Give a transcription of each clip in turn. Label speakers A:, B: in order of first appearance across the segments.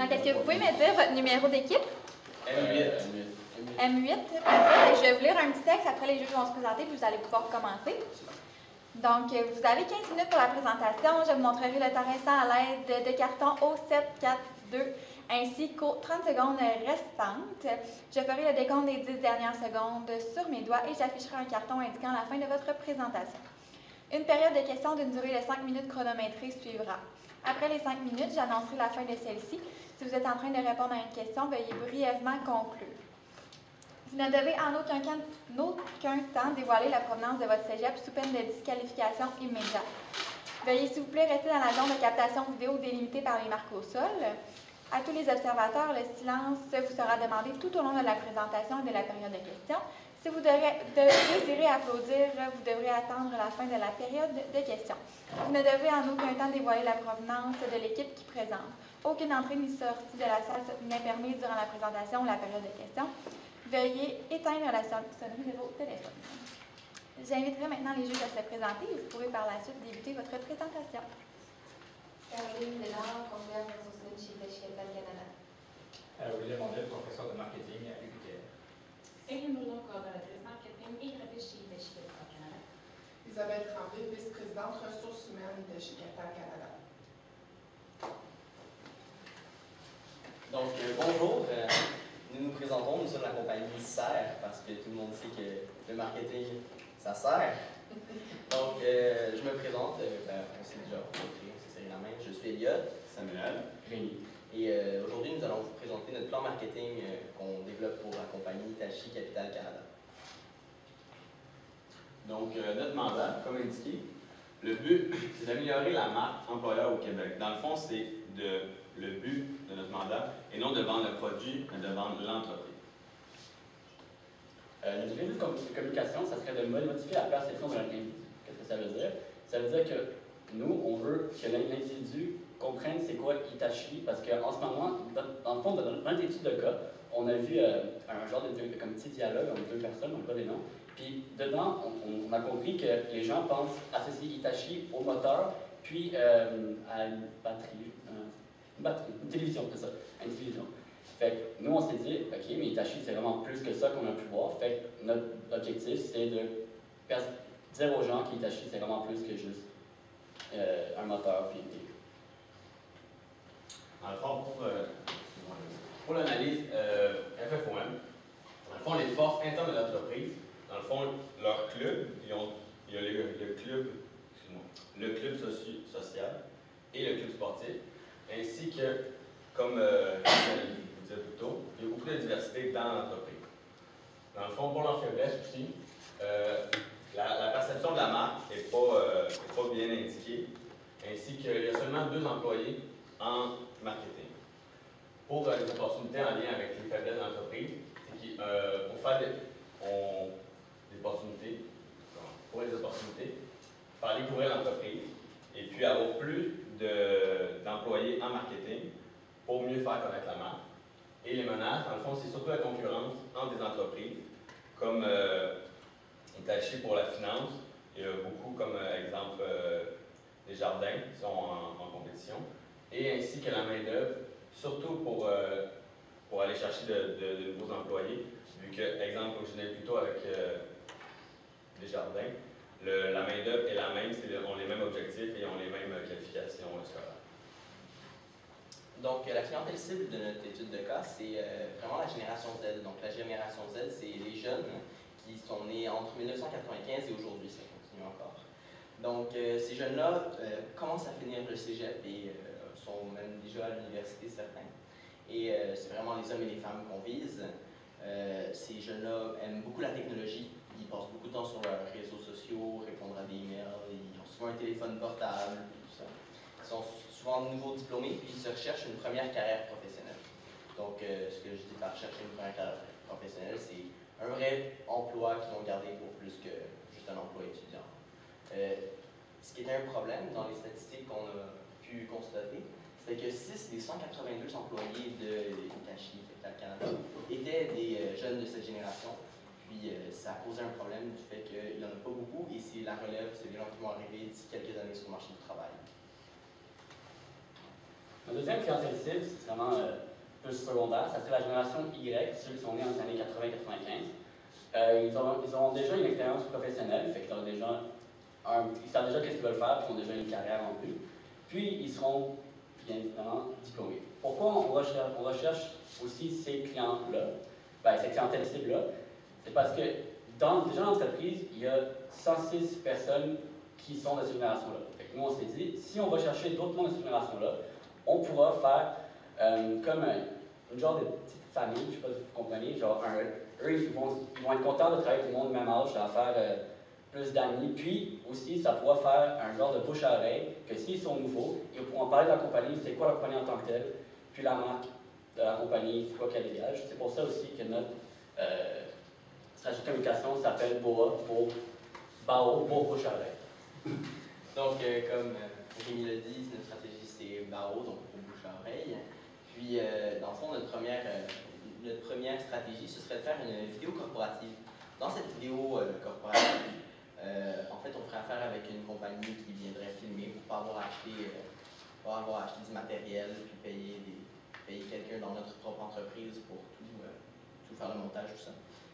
A: Donc, est-ce que vous pouvez me dire votre numéro d'équipe?
B: M8.
A: M8. Parfait. Je vais vous lire un petit texte. Après, les juges vont se présenter, puis vous allez pouvoir commencer. Donc, vous avez 15 minutes pour la présentation. Je vous montrerai le terrain à l'aide de cartons O7, 4, 2, ainsi qu'aux 30 secondes restantes. Je ferai le décompte des 10 dernières secondes sur mes doigts et j'afficherai un carton indiquant la fin de votre présentation. Une période de questions d'une durée de 5 minutes chronométrée suivra. Après les 5 minutes, j'annoncerai la fin de celle-ci. Si vous êtes en train de répondre à une question, veuillez brièvement conclure. Vous ne devez en aucun temps dévoiler la provenance de votre cégep sous peine de disqualification immédiate. Veuillez s'il vous plaît rester dans la zone de captation vidéo délimitée par les marques au sol. À tous les observateurs, le silence vous sera demandé tout au long de la présentation et de la période de questions. Si vous désirez applaudir, vous devrez attendre la fin de la période de questions. Vous ne devez en aucun temps dévoiler la provenance de l'équipe qui présente. Aucune entrée ni sortie de la salle n'est permise durant la présentation ou la période de questions. Veuillez éteindre la sonnerie de vos téléphones. J'inviterai maintenant les juges à se présenter et vous pourrez par la suite débuter votre présentation.
C: Caroline Lénard, conseillère ressources chez Capital Canada.
D: William Mondel, professeur de marketing à UQTR.
E: Hélène Bourdon, coordonnatrice marketing et graphiste chez Capital Canada.
F: Isabelle Tremblay, vice-présidente ressources humaines de chez Capital Canada.
B: Donc, bonjour. Nous nous présentons, nous sommes la compagnie SER, parce que tout le monde sait que le marketing, ça sert. Donc, je me présente, on s'est déjà rencontrés, on s'est serré la main. Je suis Elliot,
D: Samuel, Rémi.
B: et aujourd'hui, nous allons vous présenter notre plan marketing qu'on développe pour la compagnie Hitachi Capital Canada.
G: Donc, notre mandat, comme indiqué, le but, c'est d'améliorer la marque employeur au Québec. Dans le fond, c'est le but de notre mandat, et non de vendre le produit, mais de vendre l'entreprise.
D: Notre but de communication, ça serait de modifier la perception de l'individu. Qu'est-ce que ça veut dire? Ça veut dire que nous, on veut que l'individu comprenne c'est quoi Hitachi, parce qu'en ce moment, dans le fond, dans notre étude de cas, on a vu un genre de comme petit dialogue entre deux personnes, on n'a pas des noms, puis dedans, on a compris que les gens pensent associer Hitachi au moteur, puis à une batterie, une télévision, c'est ça, une télévision. Fait que nous, on s'est dit, OK, mais Hitachi, c'est vraiment plus que ça qu'on a pu voir. Fait que notre objectif, c'est de dire aux gens qu'Hitachi, c'est vraiment plus que juste un moteur puis une télé.
G: Dans le fond, pour l'analyse FFOM, dans le fond, les forces internes de l'entreprise, dans le fond, leur club, il y a le club social et le club sportif, ainsi que, comme vous disais plus tôt, il y a beaucoup de diversité dans l'entreprise. Dans le fond, pour leur faiblesse aussi, la perception de la marque n'est pas bien indiquée, ainsi qu'il y a seulement 2 employés en marketing. Pour les opportunités en lien avec les faiblesses de l'entreprise, c'est pour faire pour les opportunités, faire découvrir l'entreprise et puis avoir plus d'employés en marketing pour mieux faire connaître la marque. Et les menaces, dans le fond, c'est surtout la concurrence entre des entreprises, comme Hitachi pour la finance. Il y a beaucoup, comme exemple, Desjardins qui sont en compétition. Et ainsi que la main-d'œuvre, surtout pour aller chercher de nouveaux employés, vu que, exemple, comme je disais plus tôt avec Desjardins, la main-d'œuvre est la même, ont les mêmes objectifs et ont les mêmes qualifications scolaires.
B: Donc, la clientèle cible de notre étude de cas, c'est vraiment la génération Z. Donc, la génération Z, c'est les jeunes qui sont nés entre 1995 et aujourd'hui, ça continue encore. Donc, ces jeunes-là commencent à finir le cégep et sont même déjà à l'université, certains. Et c'est vraiment les hommes et les femmes qu'on vise. Ces jeunes-là aiment beaucoup la technologie. Ils passent beaucoup de temps sur leurs réseaux sociaux, répondre à des emails, ils ont souvent un téléphone portable, tout ça. Ils sont souvent nouveaux diplômés, puis ils se recherchent une première carrière professionnelle. Donc, ce que je dis par chercher une première carrière professionnelle, c'est un vrai emploi qu'ils vont garder pour plus que juste un emploi étudiant. Ce qui était un problème dans les statistiques qu'on a pu constater, c'est que 6 des 182 employés de Hitachi Capital Canada étaient des jeunes de cette génération. Puis ça a posé un problème du fait qu'il n'y en a pas beaucoup et c'est la relève, c'est des gens qui vont arriver d'ici quelques années sur le marché du travail.
D: Dans deuxième clientèle cible, c'est vraiment plus secondaire, ça serait la génération Y, ceux qui sont nés dans les années 80-95. Ils ont déjà une expérience professionnelle, fait qu'ils ont déjà ils savent déjà qu'est-ce qu'ils veulent faire, puis ils ont déjà une carrière en vue. Puis ils seront bien évidemment diplômés. Pourquoi on recherche aussi ces clients-là, ces clientèles cibles-là? C'est parce que déjà dans l'entreprise, il y a 106 personnes qui sont de cette génération-là. Nous, on s'est dit, si on va chercher d'autres mondes de cette génération-là, on pourra faire comme une genre de petite famille, je ne sais pas si vous comprenez, genre eux, ils vont être contents de travailler avec tout le monde du même âge, ça va faire plus d'amis, puis aussi, ça pourra faire un genre de bouche à oreille, que s'ils sont nouveaux, ils pourront parler de la compagnie, c'est quoi la compagnie en tant que telle, puis la marque de la compagnie, c'est quoi qu'elle dégage. C'est pour ça aussi que notre stratégie de communication s'appelle BOA, pour BAO, pour bouche à oreille.
B: Donc, comme Rémi l'a dit, notre stratégie c'est BAO, donc pour bouche à oreille. Puis, dans le fond, notre première stratégie, ce serait de faire une vidéo corporative. Dans cette vidéo corporative, en fait, on ferait affaire avec une compagnie qui viendrait filmer pour ne pas avoir acheté du matériel, puis payer quelqu'un dans notre propre entreprise pour tout faire le montage, tout ça.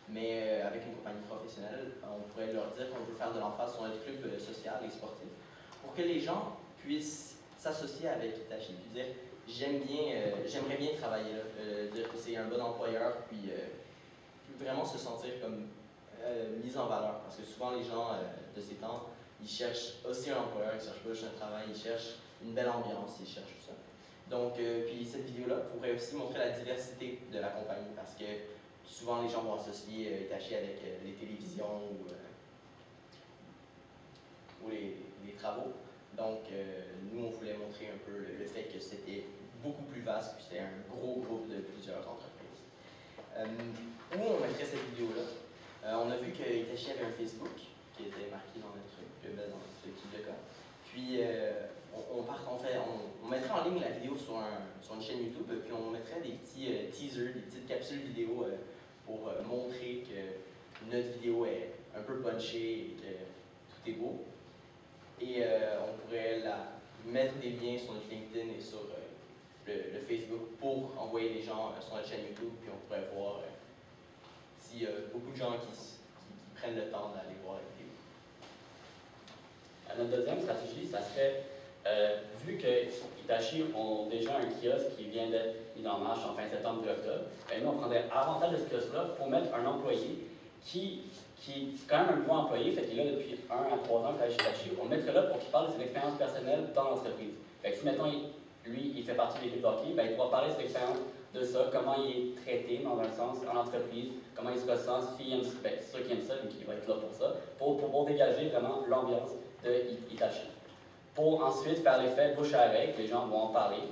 B: Mais avec une compagnie professionnelle, on pourrait leur dire qu'on veut faire de l'emphase sur notre club social et sportif pour que les gens puissent s'associer avec Hitachi et dire j'aimerais bien travailler là, dire que c'est un bon employeur, puis vraiment se sentir comme mis en valeur. Parce que souvent les gens de ces temps, ils cherchent aussi un employeur, ils ne cherchent pas juste un travail, ils cherchent une belle ambiance, ils cherchent tout ça. Donc, puis cette vidéo-là pourrait aussi montrer la diversité de la compagnie parce que souvent les gens vont associer Hitachi avec les télévisions ou les travaux. Donc, nous, on voulait montrer un peu le fait que c'était beaucoup plus vaste, puis c'était un gros groupe de plusieurs entreprises. Où on mettrait cette vidéo-là? On a vu que Hitachi avait un Facebook qui était marqué dans notre étude de cas. Puis, on mettrait en ligne la vidéo sur une chaîne YouTube, puis on mettrait des petits teasers, des petites capsules vidéo pour montrer que notre vidéo est un peu punchée et que tout est beau. Et on pourrait mettre des liens sur notre LinkedIn et sur le Facebook pour envoyer les gens sur notre chaîne YouTube, puis on pourrait voir s'il y a beaucoup de gens qui prennent le temps d'aller voir la vidéo.
D: Notre deuxième stratégie, ça serait, vu que Hitachi ont déjà un kiosque qui vient d'être mis en marche en fin septembre et octobre, nous, on prendrait avantage de ce kiosque-là pour mettre un employé qui est quand même un nouveau employé, fait qu'il est là depuis 1 à 3 ans qu'il travaille chez Hitachi. On le mettrait là pour qu'il parle de ses expériences personnelles dans l'entreprise. Fait que si, mettons, lui, il fait partie de l'équipe de hockey, il pourra parler de ses expériences de ça, comment il est traité, dans un sens, en entreprise, comment il se ressent, s'il aime ça, c'est sûr qu'il aime ça, donc il va être là pour ça, pour dégager vraiment l'ambiance de Hitachi. Pour ensuite faire l'effet bouche à oreille, les gens vont en parler.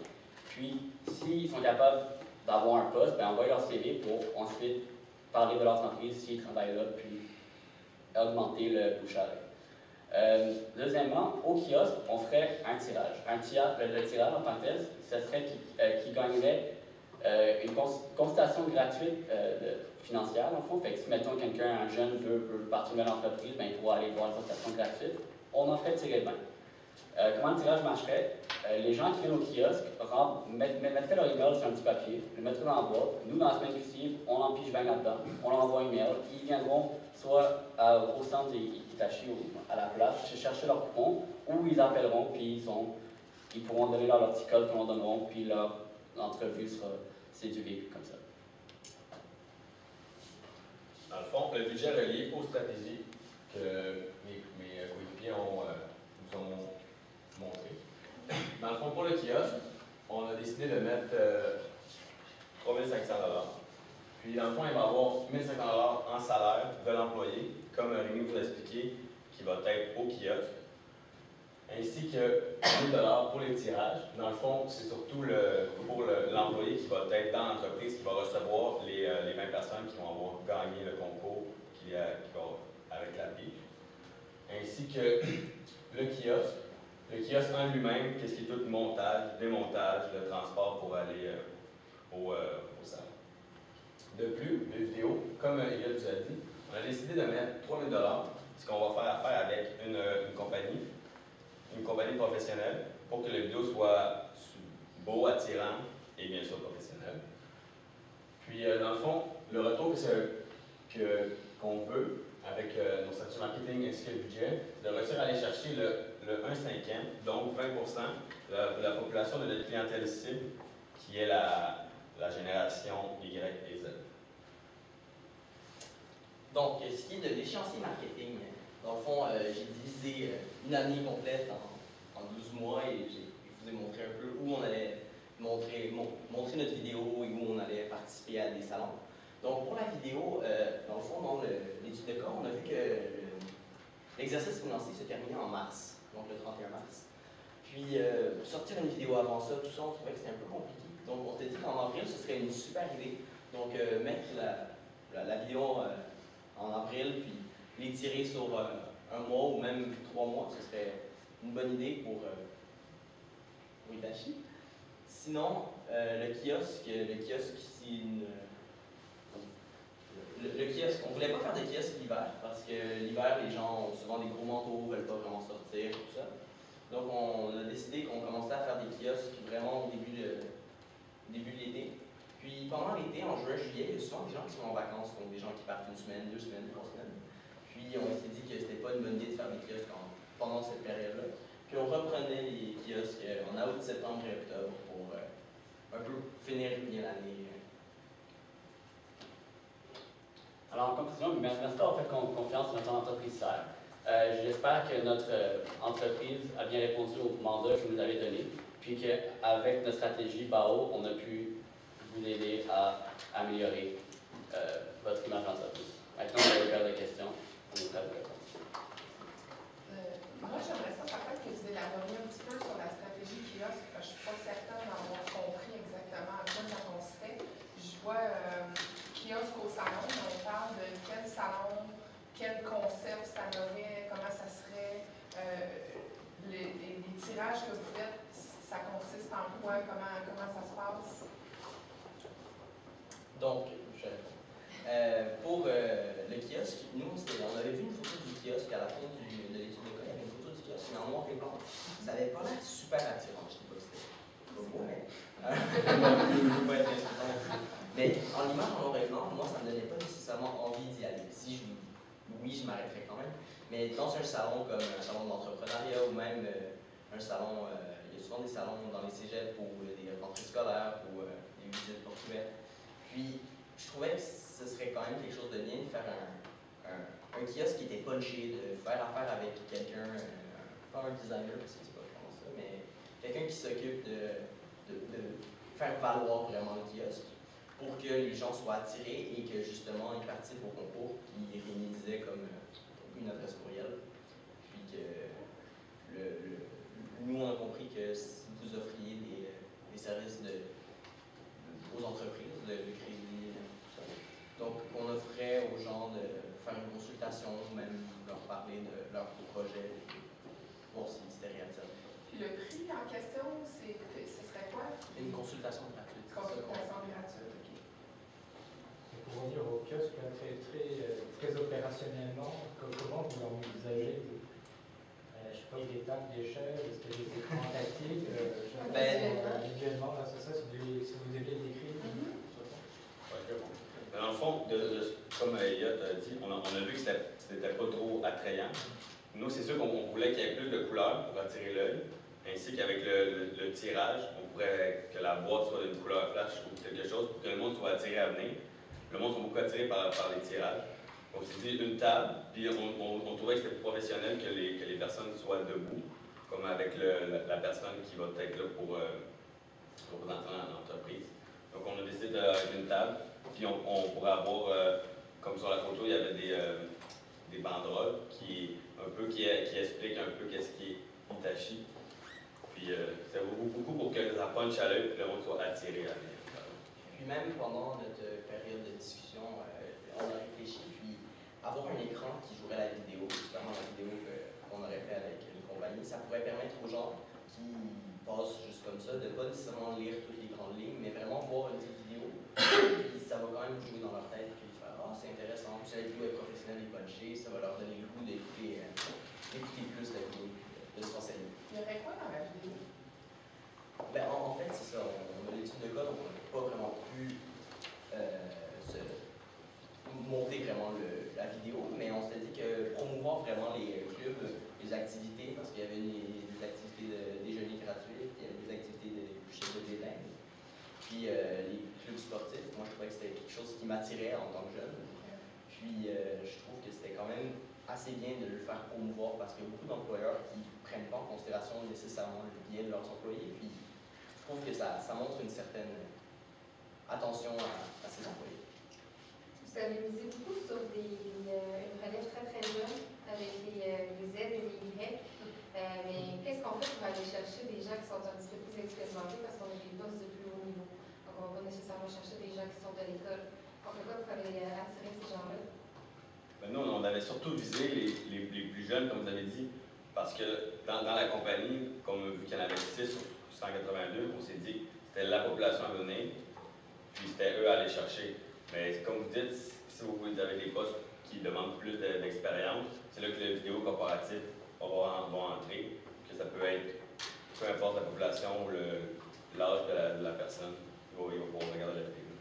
D: Puis, s'ils sont capables d'avoir un poste, envoyer leur CV pour ensuite parler de leur entreprise s'ils travaillent là, puis augmenter le bouche à oreille. Deuxièmement, au kiosque, on ferait un tirage. Le tirage en tant que tel, ce serait qui gagnerait une consultation gratuite financière, dans le fond. Fait que si, mettons, un jeune veut partir de l'entreprise, il pourra aller voir une consultation gratuite. On en ferait tirer 20. Comment le tirage marcherait? Les gens qui viennent au kiosque mettraient leur email sur un petit papier, le mettraient dans la boîte. Nous, dans la semaine qui suit, on en pige 20 là-dedans, on leur envoie un email. Ils viendront soit au centre d'Hitachi ou à la place chercher leur coupon, ou ils appelleront, puis ils pourront donner leur petit code qu'on leur donneront, puis l'entrevue sera séduite comme ça.
G: Dans le fond, le budget relié aux stratégies que mes coéquipiers nous ont montré. Dans le fond, pour le kiosque, on a décidé de mettre 3 500 $. Puis, dans le fond, il va y avoir 1 500 $ en salaire de l'employé, comme Rémi vous l'a expliqué, qui va être au kiosque, ainsi que 1 000 $ pour les tirages. Dans le fond, c'est surtout pour l'employé qui va être dans l'entreprise, qui va recevoir les 20 personnes qui vont avoir gagné le concours qui va avec la pige, ainsi que le kiosque. Le kiosque en lui-même, qu'est-ce qui est tout le montage, démontage, le transport pour aller au salon. De plus, les vidéos, comme il vous a dit, on a décidé de mettre 3 000 $, ce qu'on va faire affaire avec une compagnie professionnelle, pour que la vidéo soit beau, attirant et bien sûr professionnel. Puis, dans le fond, le retour qu'on veut avec nos stratégies marketing ainsi que le budget, c'est de réussir à aller chercher le 1/5, donc 20% de la population de notre clientèle cible, qui est la génération Y et Z.
B: Donc, ce qui est de l'échéancier marketing, dans le fond, j'ai divisé une année complète en 12 mois et je vous ai montré un peu où on allait montrer notre vidéo et où on allait participer à des salons. Donc, pour la vidéo, dans le fond, dans l'étude de cas, on a vu que l'exercice financier se terminait en mars, donc le 31 mars. Puis, sortir une vidéo avant ça, tout ça, on trouvait que c'était un peu compliqué. Donc, on s'est dit qu'en avril, ce serait une super idée. Donc, mettre la vidéo en avril, puis l'étirer sur un mois ou même 3 mois, ce serait une bonne idée pour Hitachi. Sinon, le kiosque ici, le kiosque, on ne voulait pas faire de kiosque l'hiver, parce que l'hiver, les gens ont souvent des gros manteaux, ne veulent pas vraiment sortir, tout ça. Donc, on a décidé qu'on commençait à faire des kiosques vraiment au début de l'été. Puis, pendant l'été, en juin, juillet, il y a souvent des gens qui sont en vacances, donc des gens qui partent 1 semaine, 2 semaines, 3 semaines. Puis, on s'est dit que c'était pas une bonne idée de faire des kiosques pendant cette période-là. Puis, on reprenait les kiosques en août, septembre et octobre pour un peu finir bien l'année.
D: Alors, en conclusion, merci d'avoir fait confiance à notre entreprise SER. J'espère que notre entreprise a bien répondu au mandat que vous nous avez donné, puis qu'avec notre stratégie BAO, on a pu vous aider à améliorer votre image d'entreprise. Maintenant, on va ouvrir des questions. On est prêt à vous répondre.
F: Moi, j'aimerais ça peut-être que vous élaboriez un petit peu sur la stratégie kiosque, parce que je ne suis pas certaine d'avoir compris exactement à quoi ça consistait. Je vois kiosque au salon, mais on parle de quel salon, quel concept ça aurait, comment ça serait, les tirages que vous faites, ça consiste en quoi, comment ça se passe?
B: Donc, pour le kiosque, nous, on avait vu une photo du kiosque à la fin de l'étude de cas, il y avait une photo du kiosque, mais en noir et blanc. Ça n'avait pas l'air super attirant, je ne sais pas si c'était pas beau, mais... Mais en image en noir et blanc, moi, ça ne me donnait pas nécessairement envie d'y aller. Oui, je m'arrêterais quand même, mais dans un salon comme un salon d'entrepreneuriat ou même un salon, il y a souvent des salons dans les cégeps pour des rentrées scolaires ou des visites portes ouvertes. Puis, je trouvais que ce serait quand même quelque chose de bien de faire un kiosque qui était punché, de faire affaire avec quelqu'un, pas un designer, parce que c'est pas vraiment ça, mais quelqu'un qui s'occupe de faire valoir vraiment le kiosque pour que les gens soient attirés et que justement ils participent au concours qui réalisait comme une adresse courriel. Puis que nous, on a compris que si vous offriez des services aux entreprises, de crédit, tout ça. Donc, on offrait aux gens de faire une consultation, même leur parler de leur projet, voir si c'était réalisable.
F: Puis le prix en question, ce serait quoi?
B: Une consultation gratuite.
F: Consultation gratuite, OK.
H: Pour revenir au kiosque, très opérationnellement, comment vous envisagez je sais pas, des tables, des chaises, est-ce que des écrans tactiles, visuellement, là, c'est ça, si vous deviez le décrire.
G: Dans le fond, comme Elliot a dit, on a vu que c'était pas trop attrayant. Nous, c'est sûr qu'on voulait qu'il y ait plus de couleurs pour attirer l'œil, ainsi qu'avec le tirage, on pourrait que la boîte soit d'une couleur flash ou quelque chose pour que le monde soit attiré à venir. Le monde sont beaucoup attirés par les tirages. On s'est dit une table, puis on trouvait que c'était plus professionnel que les personnes soient debout, comme avec la personne qui va être là pour représenter l'entreprise. Donc on a décidé d'une table, puis on pourrait avoir, comme sur la photo, il y avait des banderoles qui expliquent un peu qu'est-ce qui est Hitachi. Puis ça vaut beaucoup pour que ça punch à l'œil et que le monde soit attiré à venir.
B: Puis même pendant notre période de discussion, on a réfléchi, puis avoir un écran qui jouerait la vidéo, justement la vidéo qu'on aurait fait avec une compagnie, ça pourrait permettre aux gens qui passent juste comme ça de ne pas nécessairement lire toutes les grandes lignes, mais vraiment voir une petite vidéo, puis ça va quand même jouer dans leur tête, puis faire « Ah, c'est intéressant, puis la vidéo est professionnelle et punchée, ça va leur donner le goût d'écouter plus la vidéo, de se renseigner. »
F: Il y aurait quoi dans la vidéo?
B: Ben, en fait, c'est ça. Puis les clubs sportifs, moi je trouvais que c'était quelque chose qui m'attirait en tant que jeune. Puis je trouve que c'était quand même assez bien de le faire promouvoir parce qu'il y a beaucoup d'employeurs qui ne prennent pas en considération nécessairement le bien de leurs employés. Puis je trouve que ça montre une certaine attention à ces employés.
C: Vous avez misé beaucoup sur une relève très très jeune avec les Z et les Y. Mais qu'est-ce qu'on fait pour aller chercher des gens qui sont un petit peu plus expérimentés parce qu'on a des postes de plus haut niveau? Donc on ne va pas nécessairement chercher des gens qui sont de l'école. On fait quoi pour aller attirer ces gens-là?
G: Ben nous, on avait surtout visé les plus jeunes, comme vous avez dit, parce que dans la compagnie, comme vu qu'il y en avait 6 sur 182, on s'est dit que c'était la population à venir, puis c'était eux à aller chercher. Mais comme vous dites, si vous avez des postes qui demandent plus d'expérience, c'est là que le vidéo corporatif va entrer, que ça peut être, peu importe la population ou l'âge de la personne, il va pouvoir regarder la vidéo.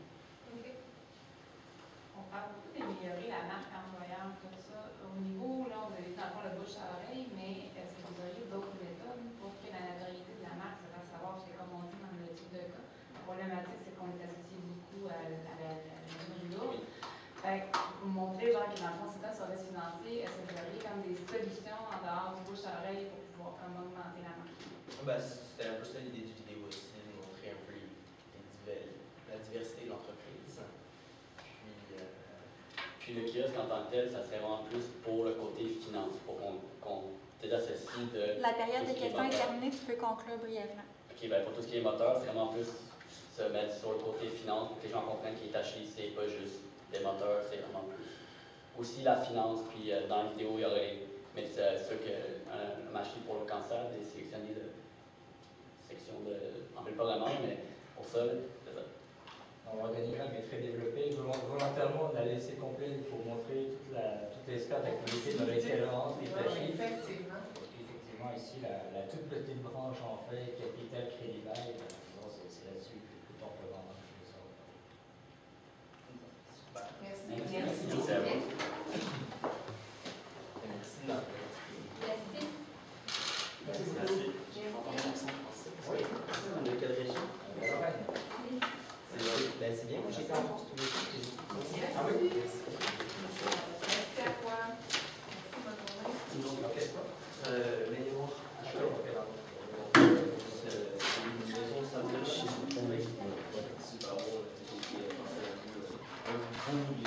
E: On parle beaucoup d'améliorer la marque employeur, tout ça. Au niveau, là, on a eu encore le bouche à oreille, mais est-ce que vous auriez d'autres méthodes pour que la notoriété de la marque se fasse savoir? Parce que comme on dit dans le type de cas, la problématique, c'est qu'on est associé beaucoup à la lourde. Fait que vous montrez, genre, que dans le fond, c'est un service financier, est-ce que vous auriez comme des solutions en dehors du bouche à oreille pour pouvoir comme augmenter la marque?
B: Ben, c'était un peu ça l'idée du vidéo aussi, de montrer un peu la diversité de l'entreprise.
D: Puis le kiosque en tant que tel, ça serait vraiment plus pour le côté finance, pour qu'on t'associe de...
A: La période de questions est terminée, tu peux conclure brièvement.
D: OK, ben pour tout ce qui est moteur, c'est vraiment plus se mettre sur le côté finance pour que les gens comprennent qu'Hitachi, c'est pas juste des moteurs, c'est vraiment plus. Aussi la finance, puis dans la vidéo, il y aurait, mais c'est sûr qu'un machine pour le cancer, des sélectionnés de section de. On ne peut pas vraiment, mais pour ça, c'est ça.
H: L'organigramme est très développé. Volontairement, on a laissé complet pour montrer toutes les sphères d'activité de référence Hitachi.
F: Effectivement.
H: Effectivement, ici, la toute petite branche en fait, Capital Crédit Bail, c'est là-dessus que on peut vendre.
F: Merci.
C: Merci.
D: Merci à vous.
C: Merci.
B: Oui, de quelle région? Ben, c'est bien, moi j'étais en France tous les jours. Ah oui?
F: Merci à toi. Merci, bonne journée.
B: Mémoire. C'est une maison sandwich chez Super bon. J'ai passé un bout